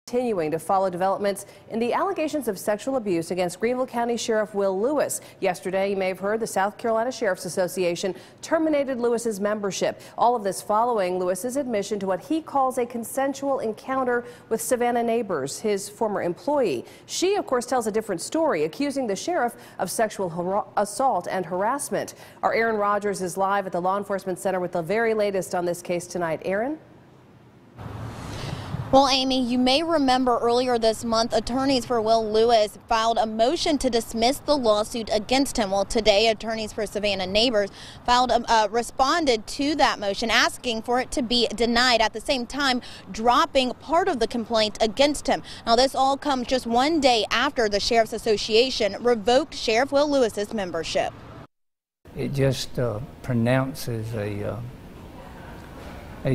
Continuing to follow developments in the allegations of sexual abuse against Greenville County Sheriff Will Lewis. Yesterday, you may have heard the South Carolina Sheriff's Association terminated Lewis's membership. All of this following Lewis's admission to what he calls a consensual encounter with Savannah Neighbors, his former employee. She, of course, tells a different story, accusing the sheriff of sexual assault and harassment. Our Aaron Rogers is live at the Law Enforcement Center with the very latest on this case tonight. Aaron? Well, Amy, you may remember earlier this month, attorneys for Will Lewis filed a motion to dismiss the lawsuit against him. Well, today, attorneys for Savannah Neighbors responded to that motion, asking for it to be denied, at the same time dropping part of the complaint against him. Now, this all comes just one day after the Sheriff's Association revoked Sheriff Will Lewis's membership. It just pronounces a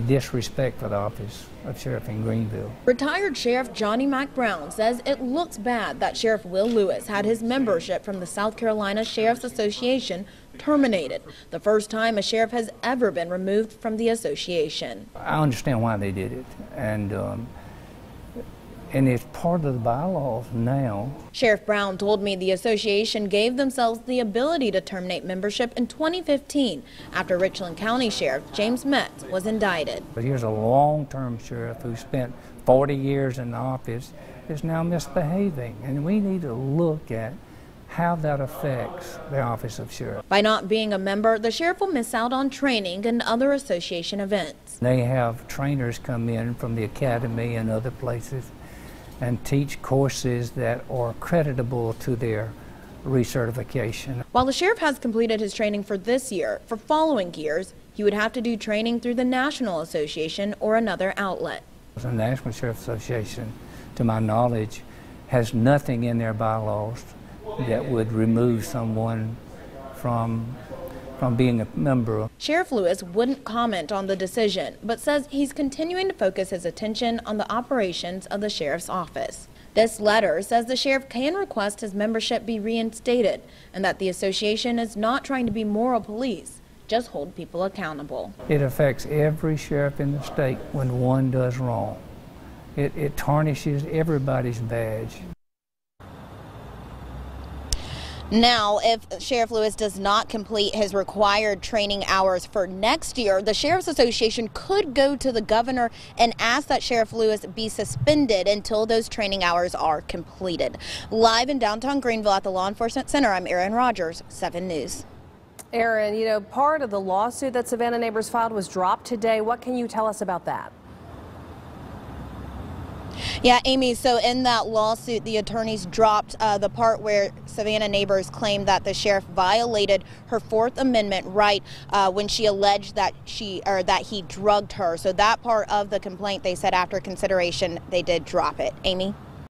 disrespect for the office of sheriff in Greenville. Retired Sheriff Johnny Mac Brown says it looks bad that Sheriff Will Lewis had his membership from the South Carolina Sheriff's Association terminated, the first time a sheriff has ever been removed from the association. I understand why they did it, and it's part of the bylaws now. Sheriff Brown told me the association gave themselves the ability to terminate membership in 2015 after Richland County Sheriff James Metz was indicted. But here's a long-term sheriff who spent 40 years in the office is now misbehaving, and we need to look at how that affects the office of sheriff. By not being a member, the sheriff will miss out on training and other association events. They have trainers come in from the academy and other places and teach courses that are creditable to their recertification. While the sheriff has completed his training for this year, for following years, he would have to do training through the National Association or another outlet. The National Sheriff Association, to my knowledge, has nothing in their bylaws that would remove someone from being a member. Sheriff Lewis wouldn't comment on the decision, but says he's continuing to focus his attention on the operations of the sheriff's office. This letter says the sheriff can request his membership be reinstated and that the association is not trying to be moral police, just hold people accountable. It affects every sheriff in the state when one does wrong. It tarnishes everybody's badge. Now, if Sheriff Lewis does not complete his required training hours for next year, the Sheriff's Association could go to the governor and ask that Sheriff Lewis be suspended until those training hours are completed. Live in downtown Greenville at the Law Enforcement Center, I'm Aaron Rogers, 7 News. Aaron, you know, part of the lawsuit that Savannah Neighbors filed was dropped today. What can you tell us about that? Yeah, Amy, so in that lawsuit, the attorneys dropped the part where Savannah Neighbors claimed that the sheriff violated her Fourth Amendment right when she alleged that he drugged her. So that part of the complaint, they said after consideration, they did drop it. Amy?